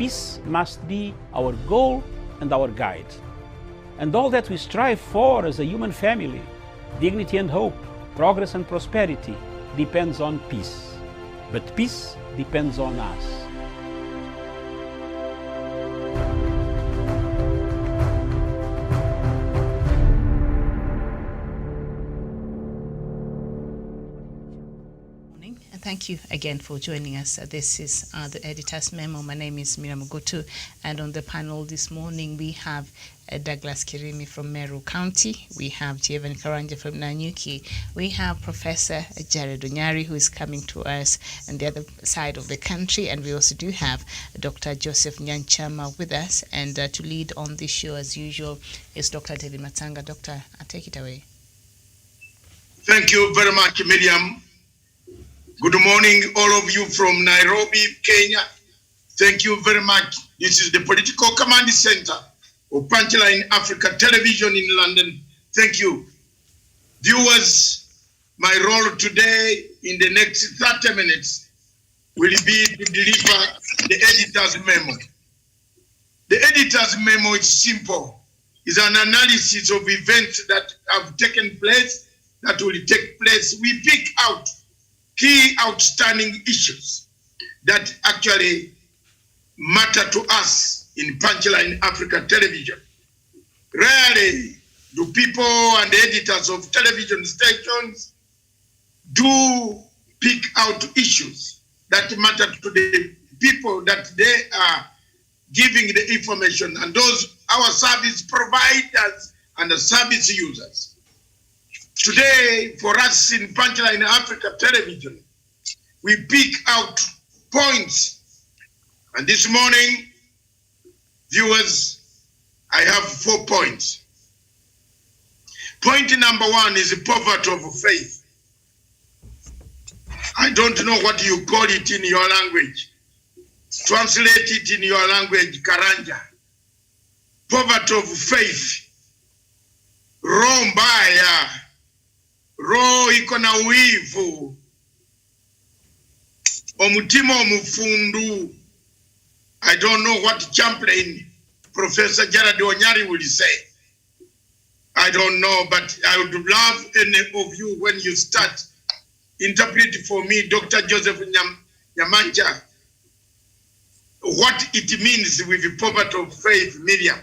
peace must be our goal and our guide. And all that we strive for as a human family, dignity and hope, progress and prosperity, depends on peace. But peace depends on us. Thank you again for joining us. This is the Editor's Memo. My name is Miriam Mugutu, and on the panel this morning we have Douglas Kirimi from Meru County. We have Jevan Karanja from Nanyuki. We have Professor Jared Onyari, who is coming to us on the other side of the country, and we also do have Dr. Joseph Nyanchama with us. And to lead on this show, as usual, is Dr. David Matanga. Doctor, take it away. Thank you very much, Miriam. Good morning, all of you from Nairobi, Kenya. Thank you very much. This is the Political Command Center of Punchline Africa Television in London. Thank you. Viewers, my role today in the next 30 minutes will be to deliver the Editor's Memo. The Editor's Memo is simple. It's an analysis of events that have taken place, that will take place. We pick out key outstanding issues that actually matter to us in Punchline Africa Television. Rarely do people and editors of television stations do pick out issues that matter to the people that they are giving the information, and those our service providers and the service users. Today, for us in Punchline Africa Television, we pick out points. And this morning, viewers, I have 4 points. Point number 1 is the poverty of faith. I don't know what you call it in your language. Translate it in your language, Karanja. Poverty of faith. Roho mbaya. Roho iko na wivu. Omutima omufundu. I don't know what chaplain Professor Jared Onyari will say. I don't know, but I would love any of you when you start interpret for me, Dr. Joseph Nyamanja, what it means with the poverty of faith, Miriam.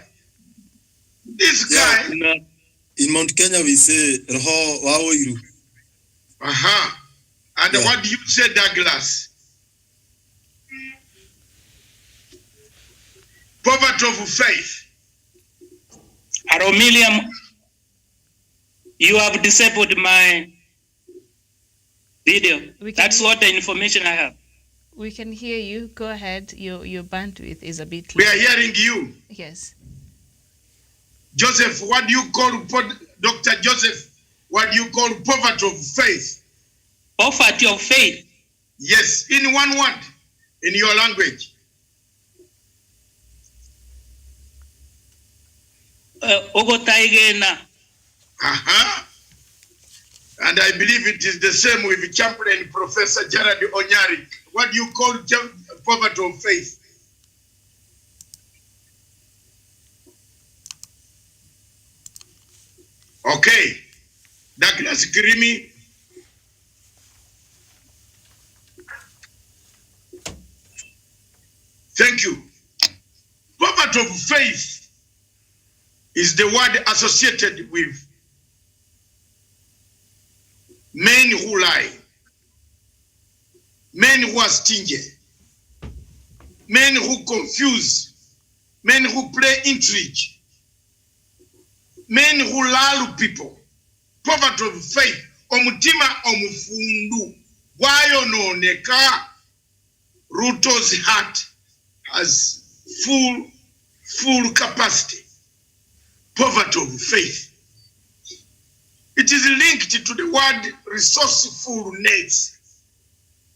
This guy. In Mount Kenya, we say, Roho Waoiru. Aha. And what do you say, Douglas? Poverty of faith. Hello, Miriam. You have disabled my video. That's what the information I have. We can hear you. Go ahead. Your bandwidth is a bit low. We are hearing you. Yes. Joseph, what do you call, Dr. Joseph, what do you call poverty of faith? Poverty of faith? Yes, in one word, in your language. Ogotaigena. Aha. And I believe it is the same with chaplain Professor Jared Onyari. What do you call poverty of faith? Okay, Douglas Kirimi. Thank you. Poverty of faith is the word associated with men who lie, men who are stingy, men who confuse, men who play intrigue, men who lull people. Poverty of faith. Omutima omufundu. Wayo no neka. Ruto's heart has full capacity. Poverty of faith. It is linked to the word resourcefulness.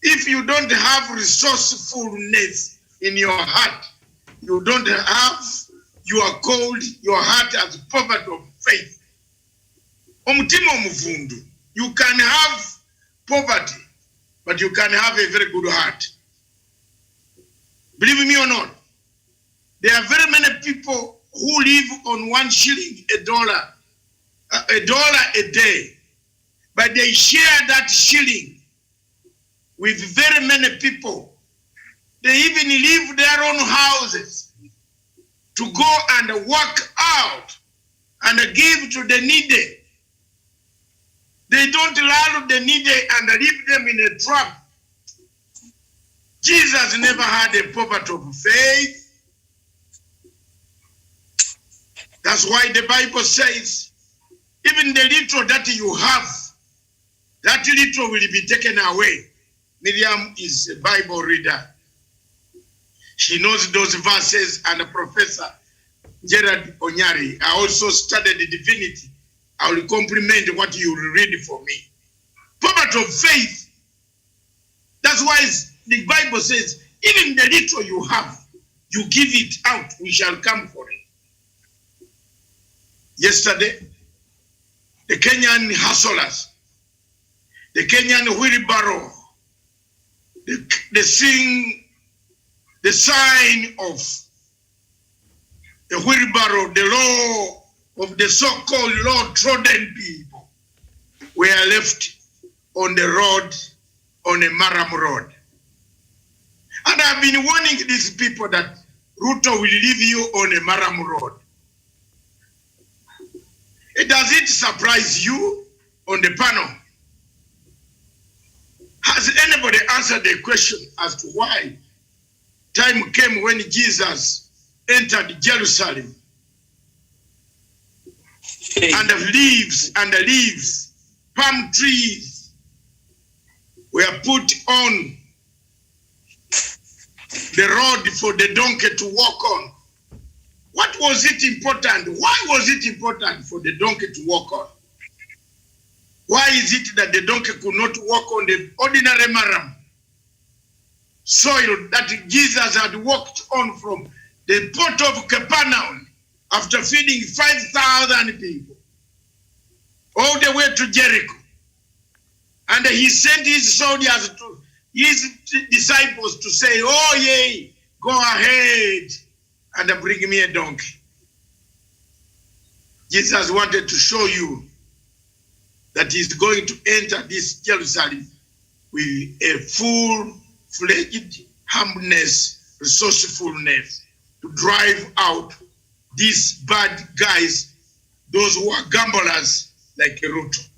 If you don't have resourcefulness in your heart, you don't have, you are called, your heart has poverty of faith. Omutima omufundu. You can have poverty, but you can have a very good heart. Believe me or not, There are very many people who live on 1 shilling a dollar a day, but they share that shilling with very many people. They even leave their own houses to go and work out and give to the needy. They don't allow the needy and leave them in a trap. Jesus never had a poverty of faith. That's why the Bible says, even the little that you have, that little will be taken away. Miriam is a Bible reader. She knows those verses, and Professor Gerard Onyari, I also studied divinity. I will compliment what you read for me. Poverty of faith. That's why the Bible says, even the little you have, you give it out, we shall come for it. Yesterday, the Kenyan hustlers, the Kenyan wheelbarrow, the sign of the wheelbarrow, the law of the so-called law-trodden people were left on the road, on a Maram road. And I've been warning these people that Ruto will leave you on a Maram road. Does it surprise you on the panel? Has anybody answered the question as to why time came when Jesus entered Jerusalem and the leaves, palm trees were put on the road for the donkey to walk on? What was it important? Why was it important for the donkey to walk on? Why is it that the donkey could not walk on the ordinary maram soil that Jesus had walked on from the port of Capernaum after feeding 5,000 people all the way to Jericho? And he sent his soldiers to his disciples to say, oh yea, go ahead and bring me a donkey. Jesus wanted to show you that he's going to enter this Jerusalem with a full-fledged humbleness, resourcefulness, to drive out these bad guys, those who are gamblers like a Ruto,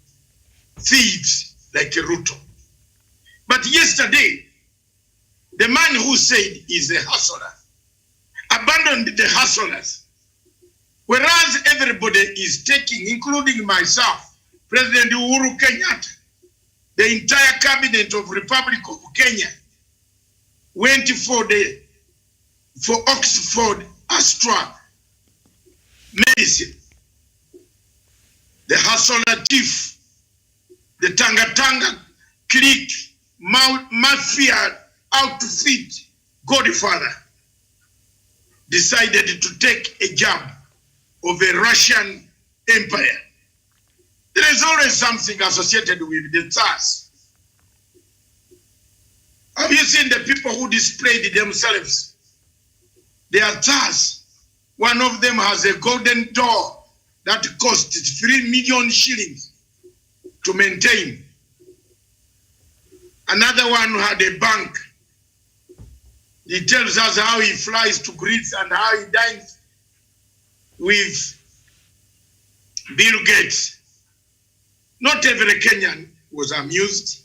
thieves like a Ruto. But yesterday, the man who said he's a hustler abandoned the hustlers, whereas everybody is taking, including myself, President Uhuru Kenyatta, the entire cabinet of Republic of Kenya went for Oxford Astra medicine. The hustler chief, the Tanga clique, mafia outfit, Godfather, decided to take a jab of a Russian empire. There is always something associated with the Tsars. Have you seen the people who displayed themselves? They are Tsars. One of them has a golden door that cost 3 million shillings to maintain. Another one had a bank. He tells us how he flies to Greece and how he dines with Bill Gates. Not every Kenyan was amused,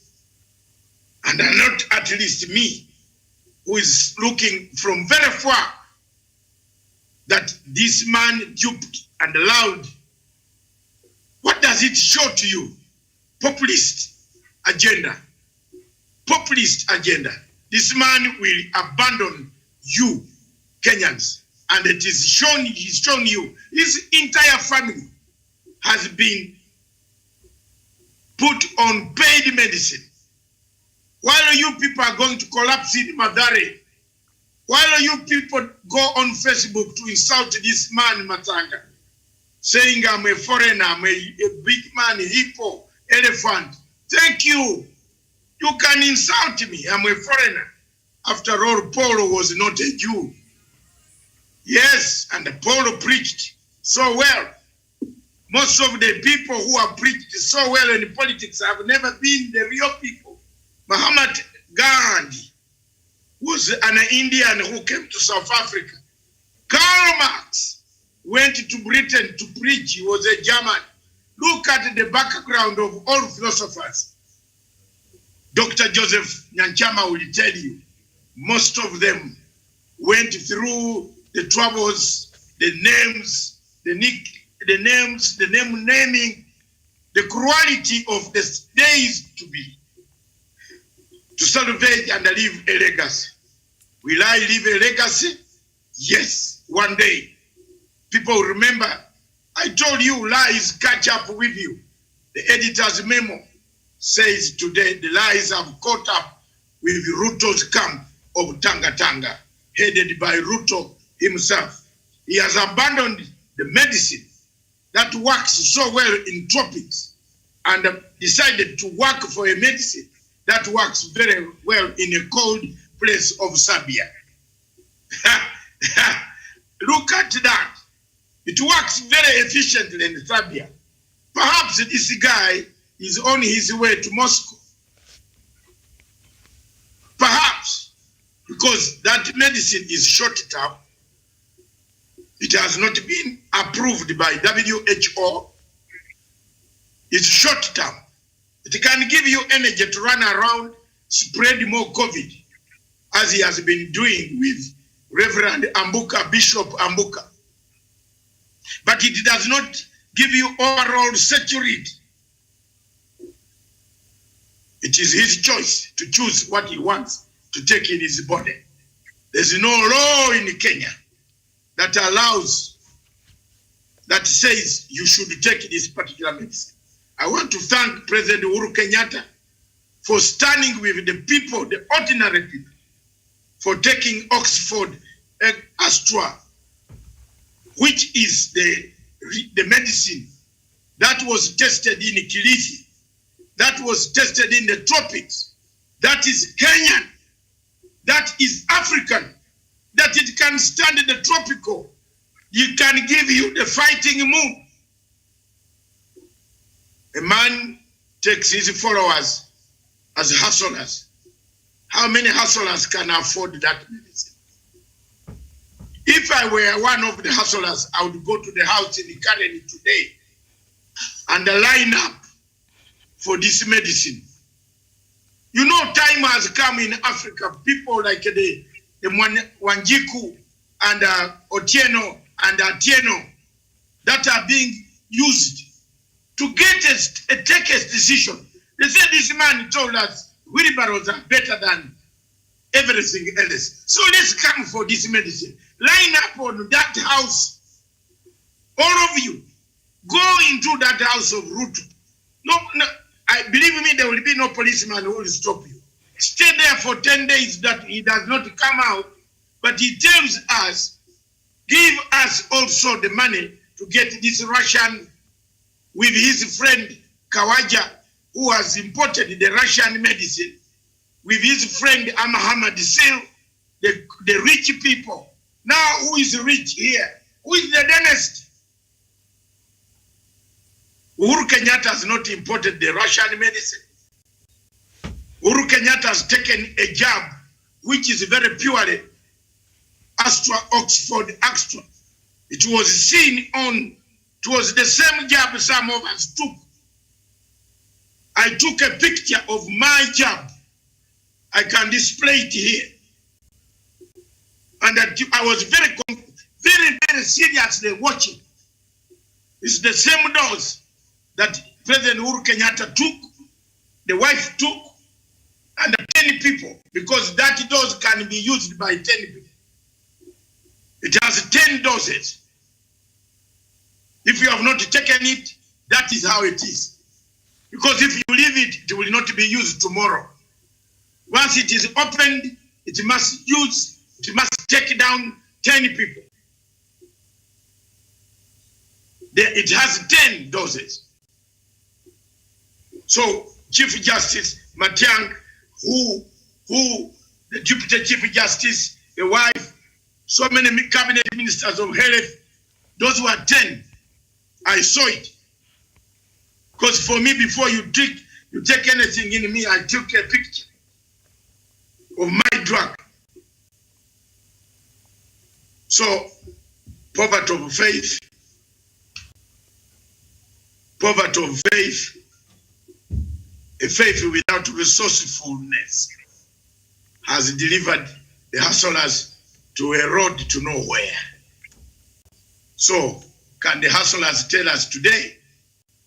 and not at least me, who is looking from very far that this man duped and allowed. What does it show to you? Populist agenda. Populist agenda. This man will abandon you, Kenyans, and it is shown. He's shown you. His entire family has been put on paid medicine. While you people are going to collapse in Madare, while you people go on Facebook to insult this man, Matanga, saying I'm a foreigner, I'm a big man, hippo, elephant. Thank you. You can insult me. I'm a foreigner. After all, Paul was not a Jew. Yes, and Paul preached so well. Most of the people who have preached so well in politics have never been the real people. Mahatma Gandhi was an Indian who came to South Africa. Karl Marx went to Britain to preach. He was a German. Look at the background of all philosophers. Dr. Joseph Nyanchama will tell you, most of them went through the troubles, the names, the name naming, the cruelty of the days to be, to salvage and leave a legacy. Will I leave a legacy? Yes, one day. People remember, I told you lies catch up with you. The editor's memo says today the lies have caught up with Ruto's camp of Tanga Tanga, headed by Ruto himself. He has abandoned the medicine that works so well in tropics and decided to work for a medicine that works very well in a cold place of Serbia. Look at that. It works very efficiently in Serbia. Perhaps this guy is on his way to Moscow. Perhaps, because that medicine is short term. It has not been approved by WHO. It's short term. It can give you energy to run around, spread more COVID, as he has been doing with Reverend Ambuka, Bishop Ambuka. But it does not give you overall security. It is his choice to choose what he wants to take in his body. There's no law in Kenya that allows, that says you should take this particular medicine. I want to thank President Uhuru Kenyatta for standing with the people, the ordinary people, for taking Oxford Astra, which is the medicine that was tested in Kilifi, that was tested in the tropics, that is Kenyan, that is African, that it can stand in the tropical. It can give you the fighting mood. A man takes his followers as hustlers. How many hustlers can afford that medicine? If I were one of the hustlers, I would go to the house in Ikareni today and line up for this medicine. You know, time has come in Africa. People like the Wanjiku and Otieno and Atieno that are being used to get take a decision. They said this man told us wheelbarrows are better than everything else. So let's come for this medicine. Line up on that house. All of you, go into that house of Ruto. No, I believe me, there will be no policeman who will stop you. Stay there for 10 days that he does not come out, but he tells us, give us also the money to get this Russian with his friend Kawaja, who has imported the Russian medicine, with his friend Ahmad Sil, the rich people. Now, who is rich here? Who is the dentist? Uhuru Kenyatta has not imported the Russian medicine. Uhuru Kenyatta has taken a jab, which is very purely Oxford Astra. It was seen on, it was the same jab some of us took. I took a picture of my jab. I can display it here. And I was very seriously watching. It's the same dose that President Uhuru Kenyatta took, the wife took, and 10 people, because that dose can be used by 10 people. It has 10 doses. If you have not taken it, that is how it is. Because if you leave it, it will not be used tomorrow. Once it is opened, it must take down 10 people. It has 10 doses. So Chief Justice Matiang, who the Deputy Chief Justice, the wife, So many cabinet ministers of health, those who are 10, I saw it. Because for me, before you take anything in me, I took a picture of my drug. So, poverty of faith, a faith without resourcefulness has delivered the hustlers to a road to nowhere. So, can the hustlers tell us today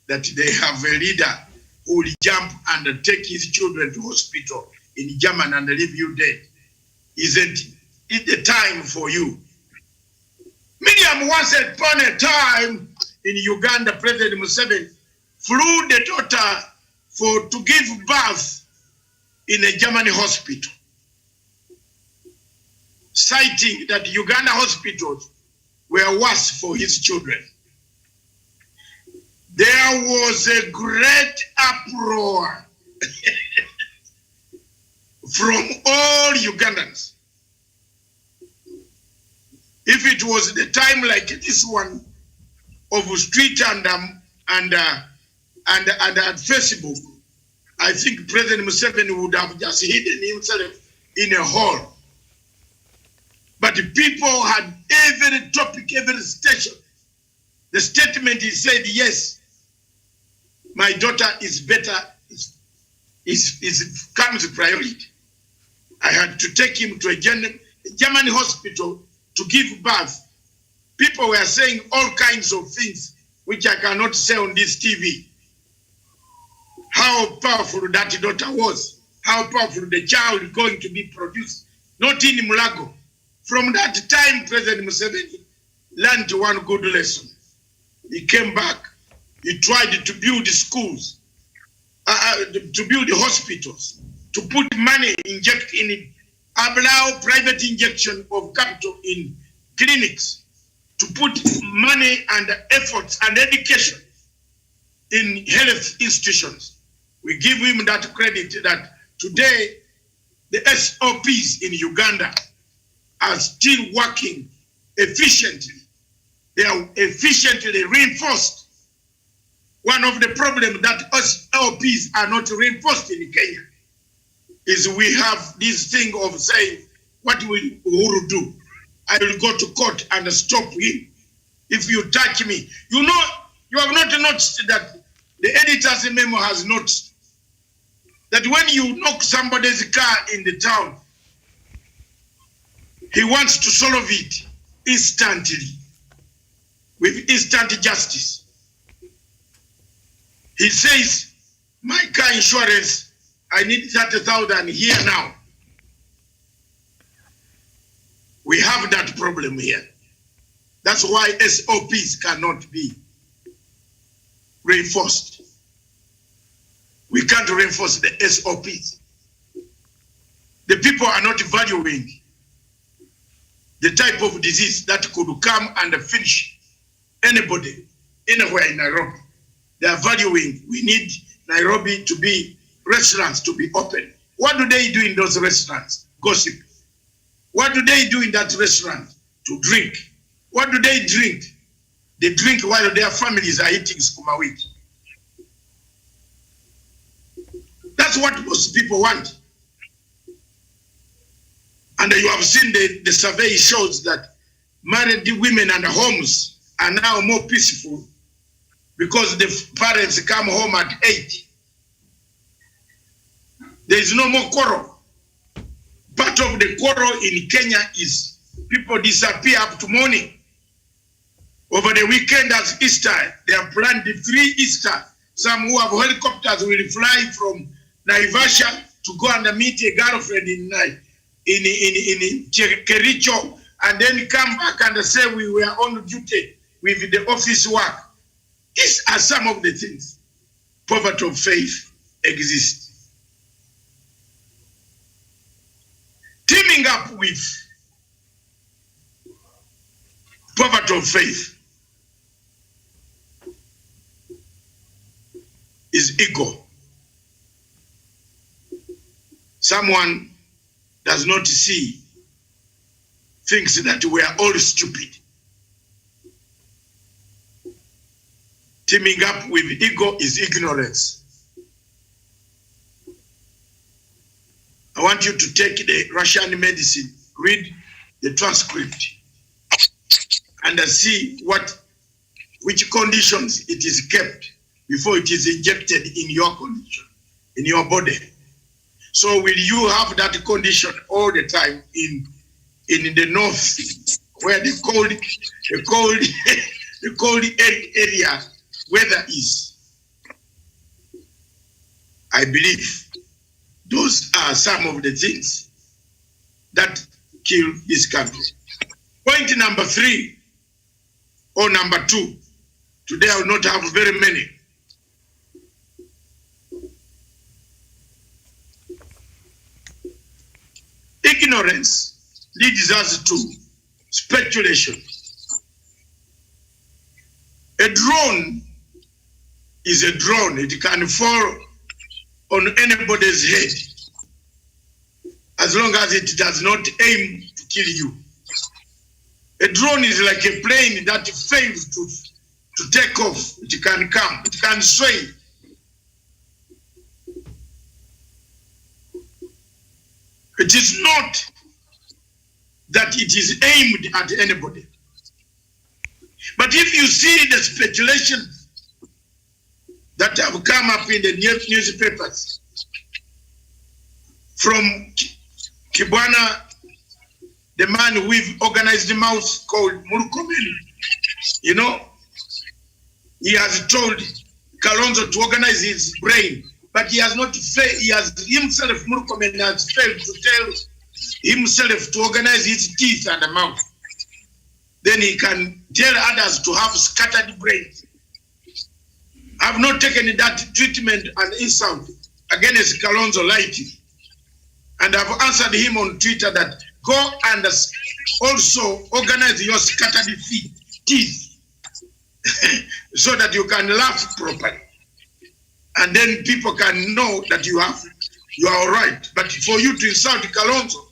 that they have a leader who will jump and take his children to hospital in Germany and leave you dead? Isn't it the time for you? Miriam, once upon a time in Uganda, President Museveni flew the daughter to give birth in a German hospital, citing that Uganda hospitals were worse for his children. There was a great uproar from all Ugandans. If it was the time like this one of street and Facebook, I think President Museveni would have just hidden himself in a hole. But the people had every topic, every station. The statement he said, yes, my daughter is better, comes priority. I had to take him to a German hospital to give birth. People were saying all kinds of things which I cannot say on this TV. How powerful that daughter was, how powerful the child is going to be produced, not in Mulago. From that time, President Museveni learned one good lesson. He came back, he tried to build schools, to build hospitals, to put money, inject in it, allow private injection of capital in clinics, to put money and efforts and education in health institutions. We give him that credit that today the SOPs in Uganda are still working efficiently. They are efficiently reinforced. One of the problems that SOPs are not reinforced in Kenya is we have this thing of saying, what will Uhuru do? I will go to court and stop him. If you touch me, you know, you have not noticed that the editor's memo has noticed that when you knock somebody's car in the town, he wants to solve it instantly, with instant justice. He says, my car insurance, I need 30,000 here now. We have that problem here. That's why SOPs cannot be reinforced. We can't reinforce the SOPs. The people are not valuing the type of disease that could come and finish anybody anywhere in Nairobi. They are valuing, we need Nairobi to be restaurants to be open. What do they do in those restaurants? Gossip. What do they do in that restaurant? To drink. What do they drink? They drink while their families are eating sukuma wiki. That's what most people want. And you have seen the survey shows that married women and homes are now more peaceful because the parents come home at 8. There is no more quarrel. Part of the quarrel in Kenya is people disappear up to morning. Over the weekend as Easter, they have planned the 3 Easter. Some who have helicopters will fly from Naivasha to go and meet a girlfriend in Kericho, and then come back and say we were on duty with the office work. These are some of the things. Poverty of faith exists. Teaming up with poverty of faith is ego. Someone does not see thinks that we are all stupid. Teaming up with ego is ignorance. I want you to take the Russian medicine, read the transcript, and see which conditions it is kept before it is injected in your condition, in your body. So will you have that condition all the time in the north, where the cold area weather is? I believe those are some of the things that kill this country. Point number 3 or number 2. Today I will not have very many. Ignorance leads us to speculation. A drone is a drone. It can fall on anybody's head as long as it does not aim to kill you. A drone is like a plane that fails to take off. It can come, it can sway. It is not that it is aimed at anybody. But if you see the speculation that have come up in the newspapers from Kibwana, the man with organized mouse called Murkomen, you know, he has told Kalonzo to organize his brain, but he has not failed. He has himself, Murkomen, has failed to tell himself to organize his teeth and the mouth. Then he can tell others to have scattered brains. I have not taken that treatment and insult against Kalonzo lightly. And I've answered him on Twitter that go and also organize your scattered teeth so that you can laugh properly. And then people can know that you are all right. But for you to insult Kalonzo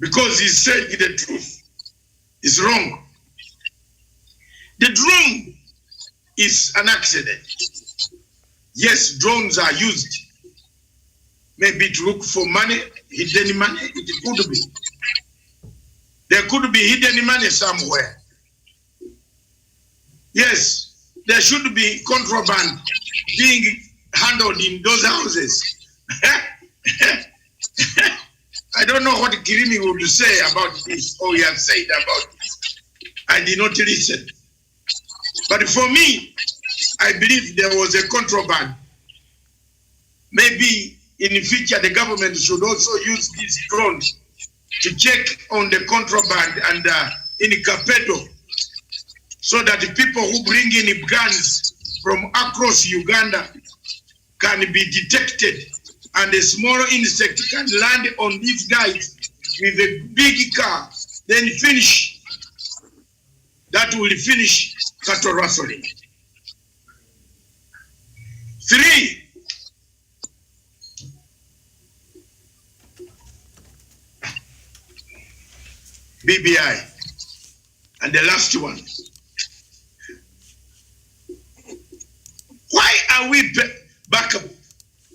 because he's saying the truth is wrong. The drone is an accident. Yes, drones are used maybe to look for money, hidden money. It could be. There could be hidden money somewhere. Yes, there should be contraband being handled in those houses. I don't know what Kirimi would say about this, or he has said about this. I did not listen. But for me, I believe there was a contraband. Maybe in the future, the government should also use these drones to check on the contraband and in Kapedo, so that the people who bring in guns from across Uganda can be detected, and a small insect can land on these guys with a big car, then finish. That will finish cattle rustling. 3, BBI. And the last one. Why are we back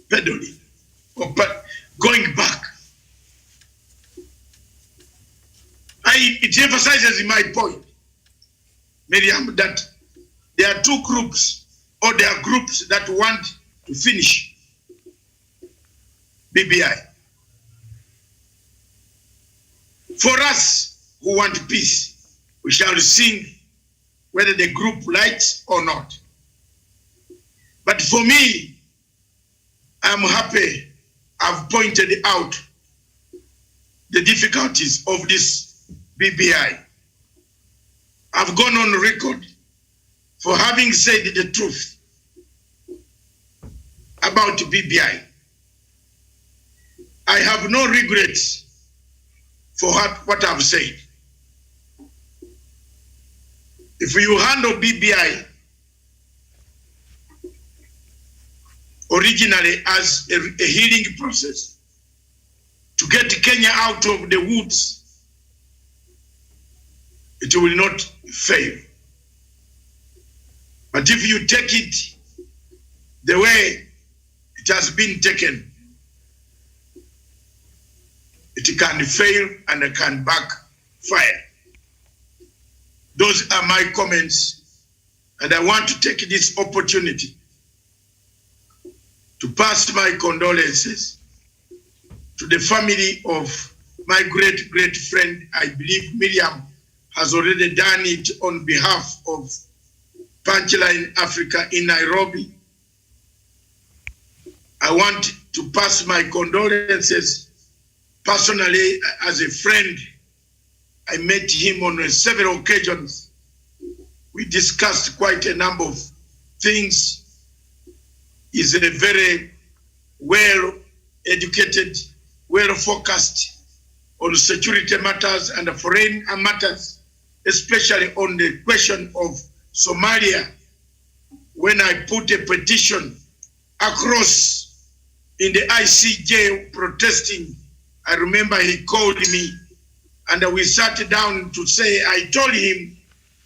pedaling or going back? It emphasizes my point, Miriam, that there are 2 groups, or there are groups that want to finish BBI. For us who want peace, we shall sing whether the group likes or not. But for me, I'm happy I've pointed out the difficulties of this BBI. I've gone on record for having said the truth about BBI. I have no regrets for what I've said. If you handle BBI originally as a healing process to get Kenya out of the woods it will not fail. But if you take it the way it has been taken, it can fail and it can backfire. Those are my comments, and I want to take this opportunity to pass my condolences to the family of my great friend. I believe Miriam has already done it on behalf of Punchline Africa in Nairobi. I want to pass my condolences personally as a friend. I met him on several occasions. We discussed quite a number of things. He's a very well-educated, well-focused on security matters and foreign matters, especially on the question of Somalia. When I put a petition across in the ICJ protesting, I remember he called me and we sat down to say, I told him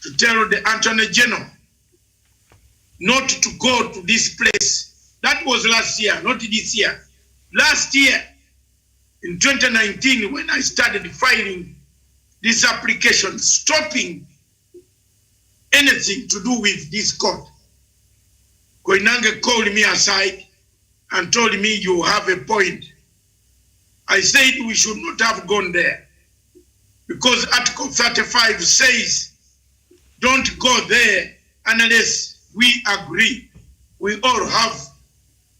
to tell the Attorney General not to go to this place. That was last year, not this year. Last year, in 2019, when I started filing this application, stopping anything to do with this court, Koinange called me aside and told me, you have a point. I said we should not have gone there because Article 35 says don't go there unless we agree. We all have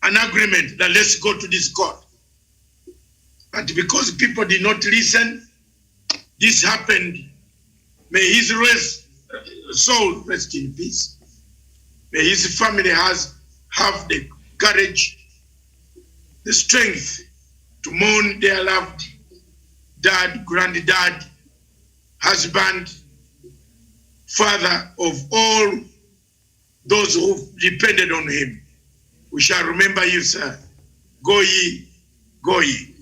an agreement that let's go to this court. But because people did not listen, this happened. May his soul rest in peace. May his family have the courage, the strength to mourn their loved dad, granddad, husband, father of all those who depended on him. We shall remember you, sir. Go ye, go ye.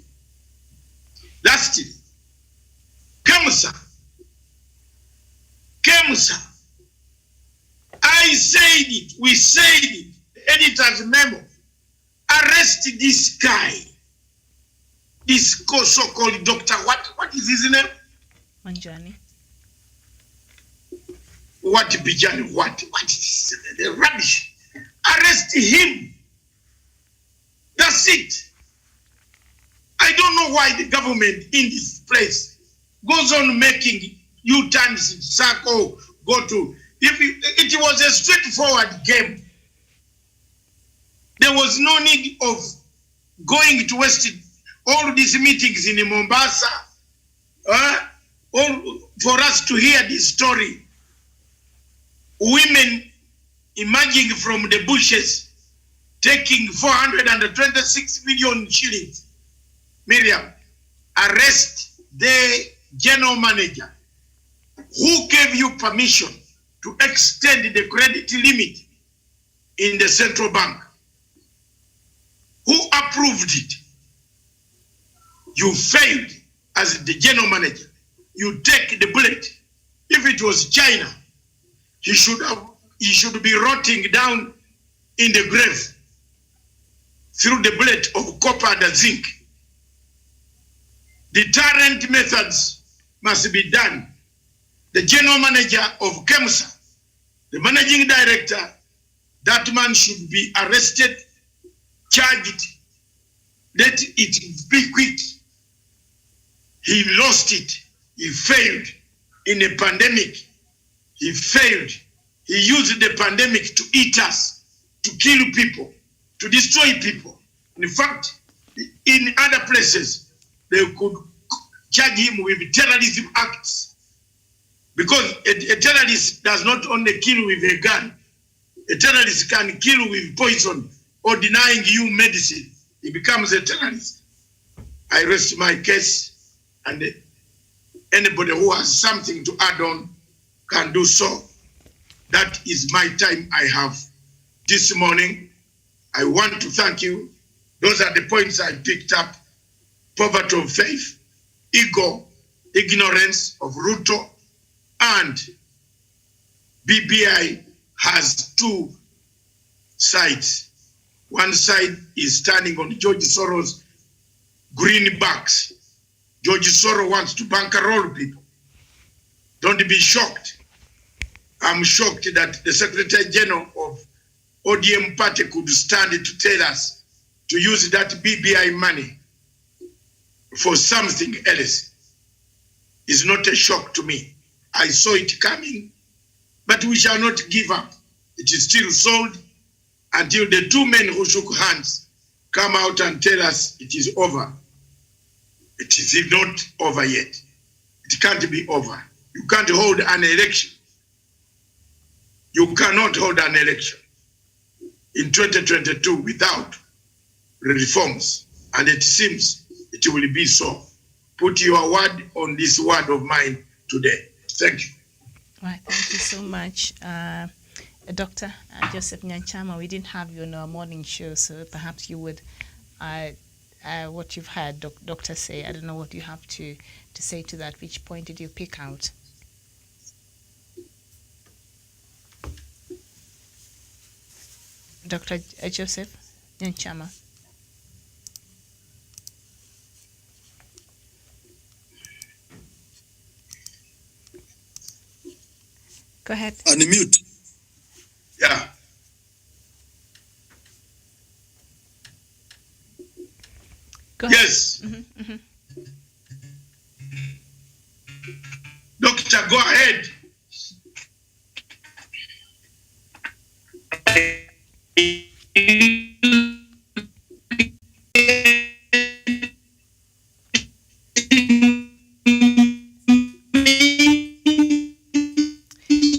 Lastly, Kemusa. I said it, we said it, the editor's memo. Arrest this guy, this so-called doctor, what is his name? Manjani. What Bijani, what is the rubbish? Arrest him. That's it. I don't know why the government in this place goes on making U-turns, circle, go to. If it was a straightforward game, there was no need of going to waste all these meetings in Mombasa for us to hear this story. Women emerging from the bushes, taking 426 million shillings. Miriam, arrest the general manager. Who gave you permission to extend the credit limit in the central bank? Who approved it? You failed as the general manager. You take the bullet. If it was China, he should be rotting down in the grave through the bullet of copper and zinc. Deterrent methods must be done. The general manager of KEMSA, the managing director, that man should be arrested, charged. Let it be quick. He lost it. He failed in a pandemic. He failed. He used the pandemic to eat us, to kill people, to destroy people. In fact, in other places, they could charge him with terrorism acts. Because a terrorist does not only kill with a gun, a terrorist can kill with poison or denying you medicine. He becomes a terrorist. I rest my case, and anybody who has something to add on can do so. That is my time I have this morning. I want to thank you. Those are the points I picked up. Poverty of faith, ego, ignorance of Ruto, And BBI has two sides. One side is standing on George Soros' greenbacks. George Soros wants to bankroll people. Don't be shocked. I'm shocked that the Secretary General of ODM party could stand to tell us to use that BBI money for something else. It's not a shock to me. I saw it coming, but we shall not give up. It is still sold until the two men who shook hands come out and tell us it is over. It is not over yet. It can't be over. You can't hold an election. You cannot hold an election in 2022 without reforms. And it seems it will be so. Put your word on this word of mine today. Thank you. Right, thank you so much. Dr. Joseph Nyanchama, we didn't have you on our morning show, so perhaps you would, what you've heard Doctor say, I don't know what you have to say to that. Which point did you pick out? Dr. Joseph Nyanchama. Go ahead. Unmute. Yeah. Go ahead. Yes. Doctor, go ahead.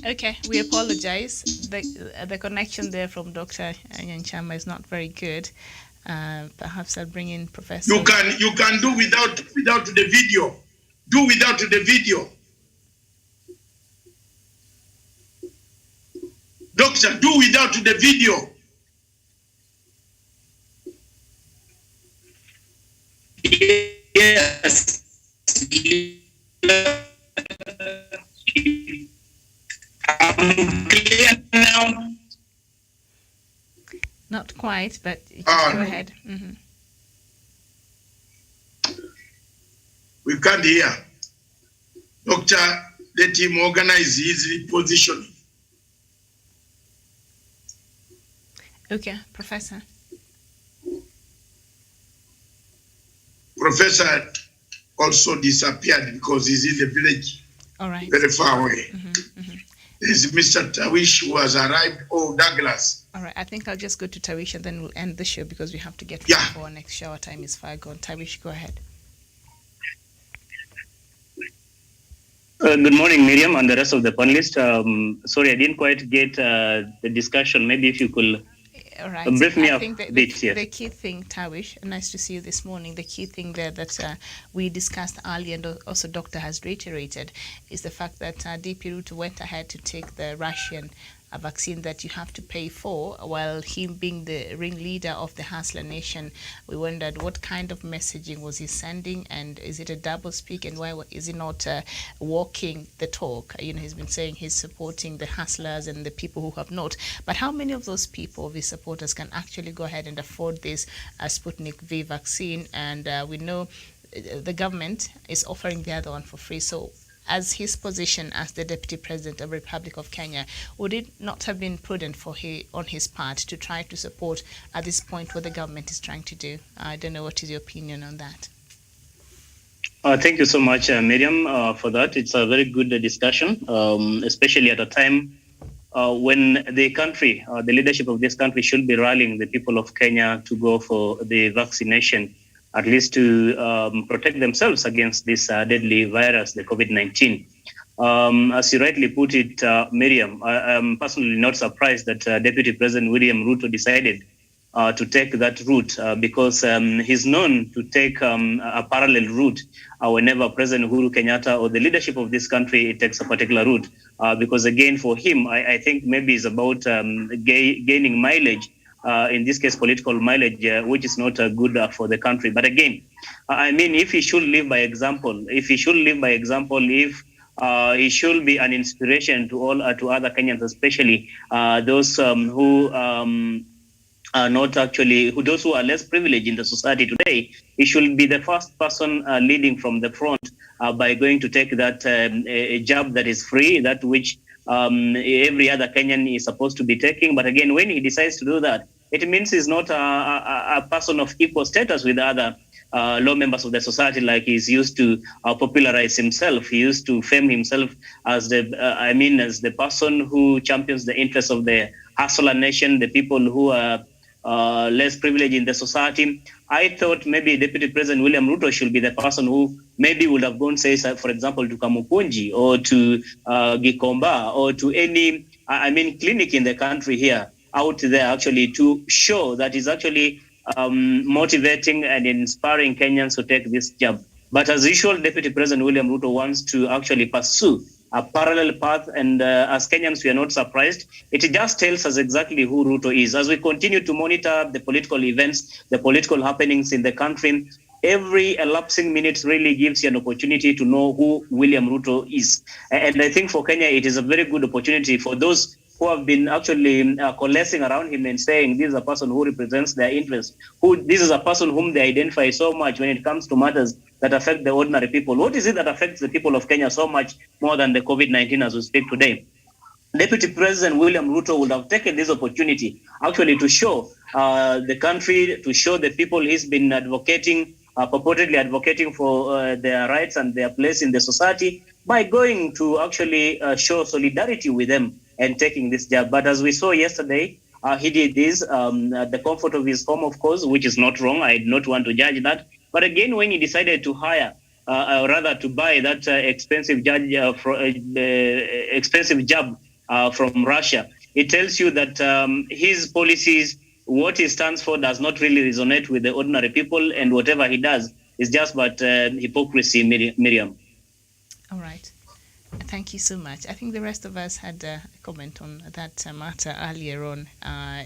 Okay, we apologize. The connection there from Dr. Nyanchama is not very good. Perhaps I'll bring in Professor. You can do without the video. Do without the video. Doctor, do without the video. Yes. I'm clear now. Not quite, but just go ahead. We can't hear. Doctor, let him organize his position. Okay, Professor. Professor also disappeared because he's in the village. All right. Very far away. There's Mr. Tawish who has arrived, Douglas. All right, I think I'll just go to Tawish and then we'll end the show because we have to get Yeah. for our next show. Our time is far gone. Tawish, go ahead. Good morning, Miriam, and the rest of the panelists. Sorry, I didn't quite get the discussion. Maybe if you could All right. brief me I up think a bit here. the key thing, Tawish, nice to see you this morning. The key thing there that we discussed earlier and also Doctor has reiterated is the fact that DP Ruto went ahead to take the Russian vaccine that you have to pay for, while him being the ringleader of the Hustler Nation. We wondered what kind of messaging was he sending, and is it a double speak, and why is he not walking the talk? He's been saying he's supporting the hustlers and the people who have not, but how many of those people, of his supporters, can actually go ahead and afford this Sputnik V vaccine? And we know the government is offering the other one for free. So as his position as the Deputy President of the Republic of Kenya, would it not have been prudent on his part to try to support at this point what the government is trying to do? I don't know, what is your opinion on that? Thank you so much, Miriam, for that. It's a very good discussion, especially at a time when the country, the leadership of this country should be rallying the people of Kenya to go for the vaccination, at least to protect themselves against this deadly virus, the COVID-19. As you rightly put it, Miriam, I'm personally not surprised that Deputy President William Ruto decided to take that route because he's known to take a parallel route whenever President Uhuru Kenyatta or the leadership of this country takes a particular route. Because again, for him, I think maybe it's about gaining mileage, in this case, political mileage, which is not good for the country. But again, I mean, if he should live by example, if he should be an inspiration to all to other Kenyans, especially those who are not actually those who are less privileged in the society today. He should be the first person leading from the front by going to take that a job that is free, that which every other Kenyan is supposed to be taking. But again, when he decides to do that, it means he's not a person of equal status with other low members of the society, like he's used to popularize himself. He used to fame himself as as the person who champions the interests of the hustler nation, the people who are less privileged in the society. I thought maybe Deputy President William Ruto should be the person who maybe would have gone, say, for example, to Kamukunji or to Gikomba or to any, clinic in the country here out there actually to show that he's actually motivating and inspiring Kenyans to take this job. But as usual, Deputy President William Ruto wants to actually pursue a parallel path, and as Kenyans, we are not surprised. It just tells us exactly who Ruto is. As we continue to monitor the political events, the political happenings in the country, every elapsing minute really gives you an opportunity to know who William Ruto is. And I think for Kenya, it is a very good opportunity for those who have been actually coalescing around him and saying this is a person who represents their interests, this is a person whom they identify so much when it comes to matters that affect the ordinary people. What is it that affects the people of Kenya so much more than the COVID-19 as we speak today? Deputy President William Ruto would have taken this opportunity actually to show the country, to show the people he's been advocating, purportedly advocating for their rights and their place in the society by going to actually show solidarity with them and taking this job. But as we saw yesterday, he did this at the comfort of his home, of course, which is not wrong. I do not want to judge that. But again, when he decided to hire, or rather to buy that expensive job from Russia, it tells you that his policies, what he stands for, does not really resonate with the ordinary people, and whatever he does is just but hypocrisy, Miriam. All right. Thank you so much. I think the rest of us had a comment on that matter earlier on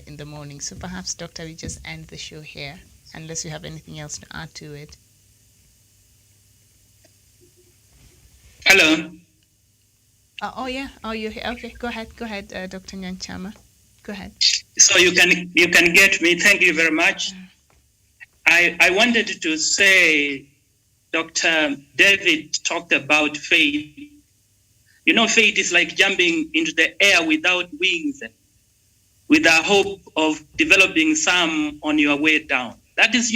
in the morning. So perhaps, Doctor, we just end the show here, unless you have anything else to add to it. Hello. Oh yeah. Oh, you're here. Okay, go ahead, Dr. Nyanchama. Go ahead. So you can get me. Thank you very much. I wanted to say, Dr. David talked about faith. You know, faith is like jumping into the air without wings, with the hope of developing some on your way down. That is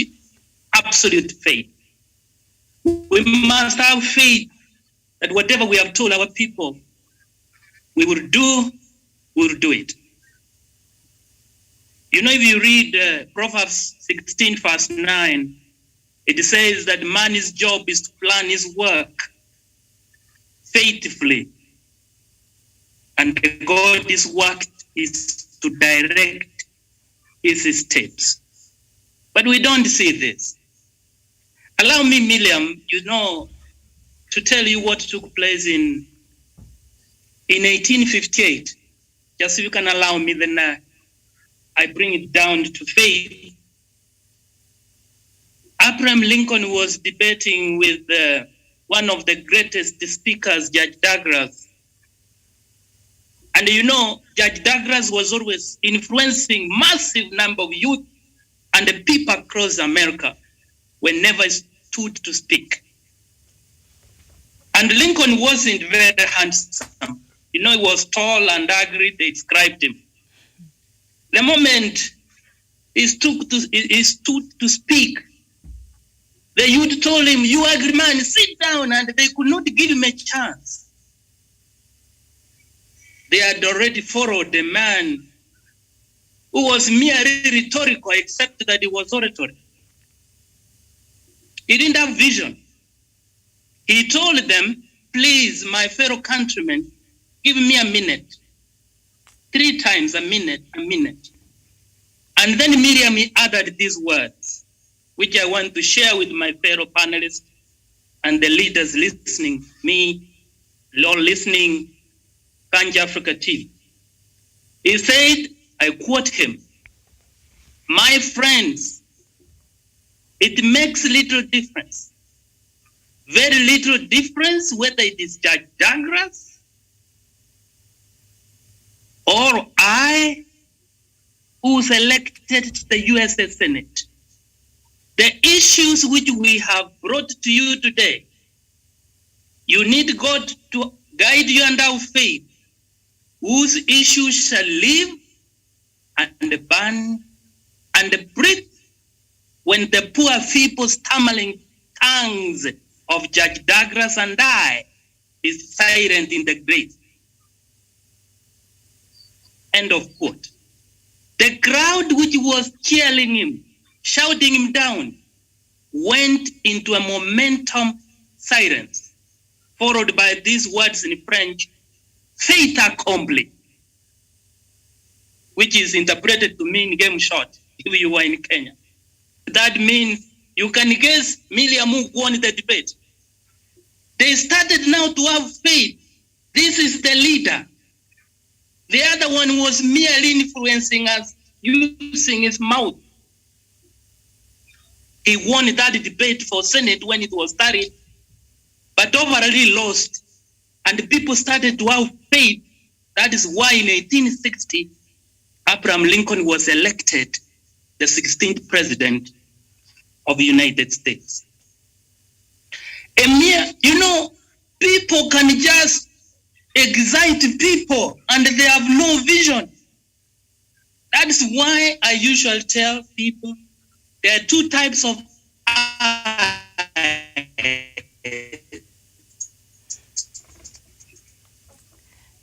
absolute faith. We must have faith that whatever we have told our people we will do, we'll do it. You know, if you read Proverbs 16, verse 9, it says that man's job is to plan his work faithfully, and God's work is to direct his steps. But we don't see this. Allow me, Miriam, to tell you what took place in 1858. Just if you can allow me, then I bring it down to faith. Abraham Lincoln was debating with one of the greatest speakers, Judge Douglas. And Judge Douglas was always influencing massive number of youth and the people across America whenever he stood to speak. And Lincoln wasn't very handsome. He was tall and ugly, they described him. The moment he stood to speak, the youth told him, "You ugly man, sit down," and they could not give him a chance. They had already followed a man who was merely rhetorical, except that he was oratory. He didn't have vision. He told them, "Please, my fellow countrymen, give me a minute." 3 times, a minute. And then Miriam added these words, which I want to share with my fellow panelists and the leaders listening, me, Lord listening, Kanja Africa TV. He said, I quote him, "My friends, it makes little difference very little difference whether it is Judge Douglas or I, who's elected to the US Senate. The issues which we have brought to you today, you need God to guide you and our faith, whose issues shall live and burn and breathe when the poor people stammering tongues of Judge Douglas and I is silent in the grave. End of quote. The crowd which was cheering him, shouting him down, went into a momentum silence, followed by these words in French, fait accompli, which is interpreted to mean game shot if you were in Kenya. That means you can guess Miriam who won the debate. They started now to have faith. This is the leader. The other one was merely influencing us using his mouth. He won that debate for Senate when it was started, but overall lost. And people started to have faith. That is why in 1860, Abraham Lincoln was elected the 16th president of the United States. People can just excite people and they have no vision. That is why I usually tell people there are two types of eyes.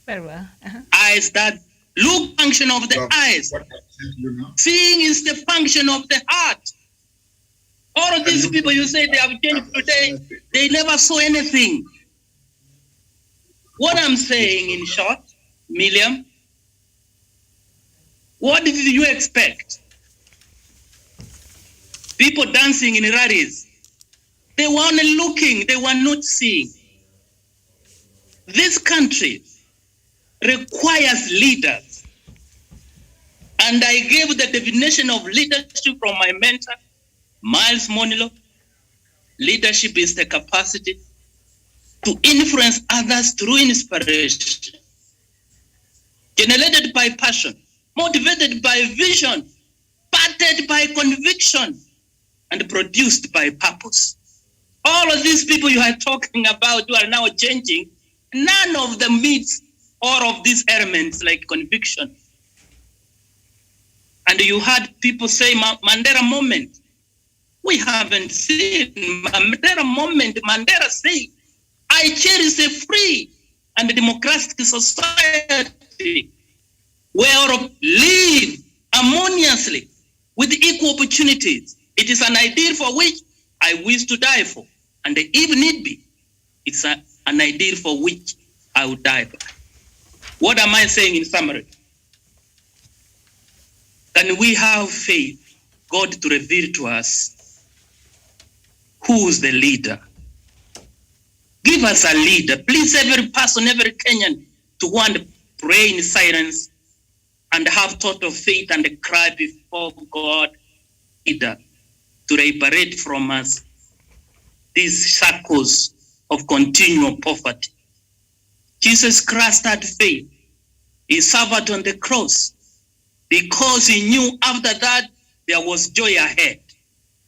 Very well. Eyes that look function of the eyes. Seeing is the function of the heart. All of these people you say they have changed today, they never saw anything. What I'm saying in short, Miriam, what did you expect? People dancing in rallies. They were only looking, they were not seeing. This country requires leaders. And I gave the definition of leadership from my mentor, Miles Monilo. Leadership is the capacity to influence others through inspiration, generated by passion, motivated by vision, parted by conviction, and produced by purpose. All of these people you are talking about who are now changing, none of them meets all of these elements like conviction. And you had people say Mandela moment. We haven't seen Mandela moment. Mandela say, I cherish a free and democratic society where all live harmoniously with equal opportunities. It is an ideal for which I wish to die for. And if need be, it's an ideal for which I would die by. What am I saying in summary? Can we have faith, God to reveal to us who's the leader? Give us a leader. Please, every person, every Kenyan, to want to pray in silence and have total faith and cry before God, leader, to liberate from us these circles of continual poverty. Jesus Christ had faith. He suffered on the cross because he knew after that there was joy ahead.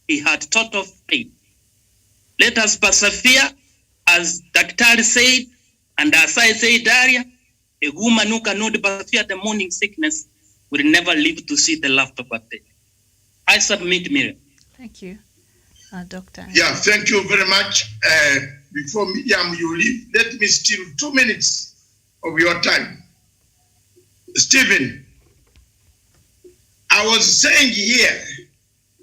He had total faith. Let us persevere, as Dr. said, and as I said earlier, a woman who cannot persevere the morning sickness will never live to see the laughter of her day. I submit, Miriam. Thank you, Doctor. Yeah, thank you very much. Before Miriam, you leave, let me steal 2 minutes of your time. Stephen, I was saying here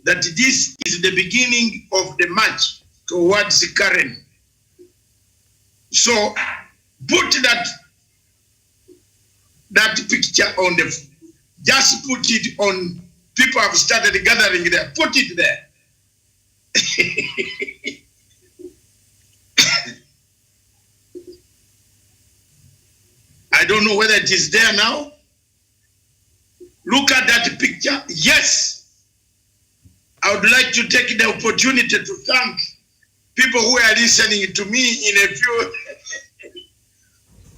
that this is the beginning of the march towards Karen. So put that picture on just put it on. People have started gathering there. Put it there. I don't know whether it is there now. Look at that picture. Yes. I would like to take the opportunity to thank people who are listening to me in a few,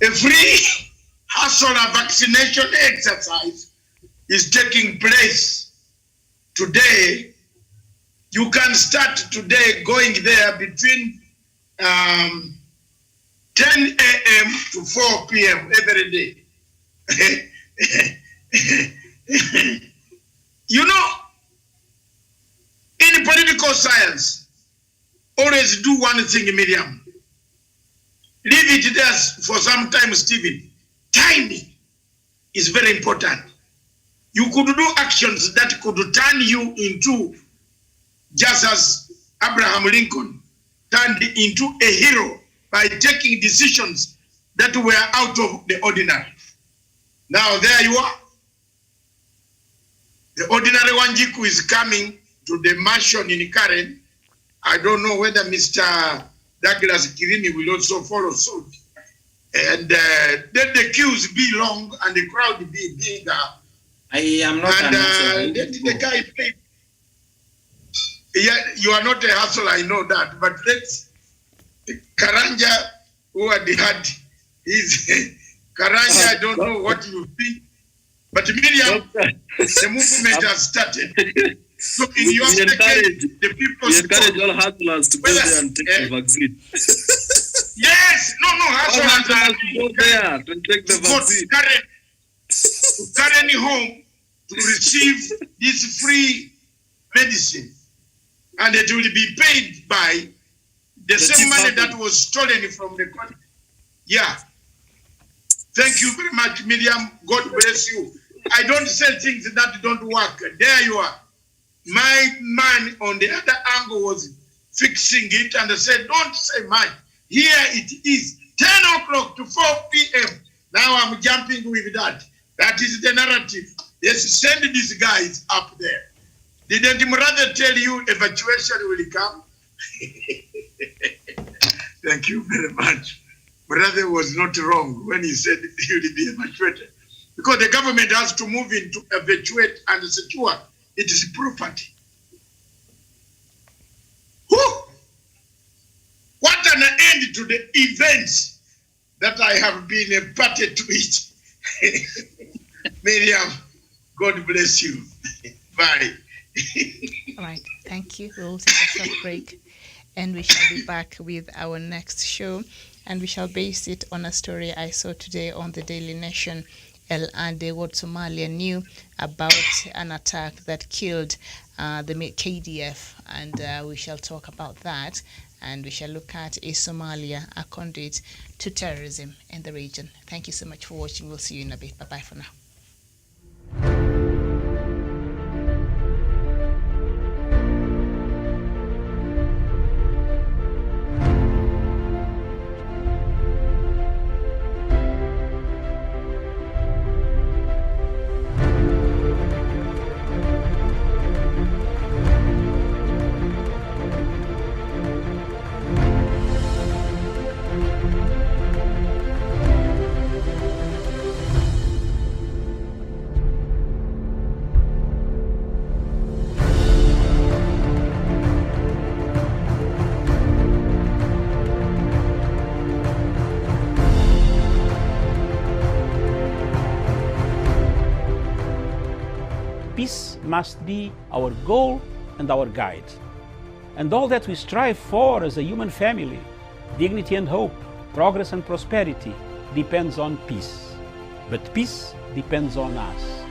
a free hustle vaccination exercise is taking place today. You can start today going there between 10 a.m. to 4 p.m. every day. You know, in political science, always do one thing, Miriam. Leave it there for some time, Stephen. Timing is very important. You could do actions that could turn you into, just as Abraham Lincoln turned into a hero by taking decisions that were out of the ordinary. Now there you are. The ordinary Wanjiku is coming to the mansion in Karen. I don't know whether Mr. Douglas Kirimi will also follow suit. And let the queues be long and the crowd be bigger. I am not and let the guy pay. Yeah, you are not a hustler, I know that. But let's Karanja, who had had his Karanja, I don't know what you think. But Miriam, the movement has started. So in your second, the people encourage all hustlers to go there and take the vaccine. Yes, no, hustlers go there to take the vaccine. To carry home to receive this free medicine. And it will be paid by the same money that was stolen from the country. Yeah. Thank you very much, Miriam. God bless you. I don't say things that don't work. There you are. My man on the other angle was fixing it and said, don't say much. Here it is, 10 o'clock to 4 p.m. Now I'm jumping with that. That is the narrative. Yes, send these guys up there. Didn't Murad tell you evacuation will come? Thank you very much. Brother was not wrong when he said he will be evacuated. Because the government has to move in to evacuate and secure its property. Whew! What an end to the events that I have been a party to it. Miriam, God bless you. Bye. All right, thank you. We'll take a short break and we shall be back with our next show, and we shall base it on a story I saw today on the Daily Nation. El Ade, what Somalia knew about an attack that killed the KDF, and we shall talk about that, and we shall look at is Somalia a conduit to terrorism in the region. Thank you so much for watching. We'll see you in a bit. Bye-bye for now. Peace must be our goal and our guide. And all that we strive for as a human family, dignity and hope, progress and prosperity, depends on peace. But peace depends on us.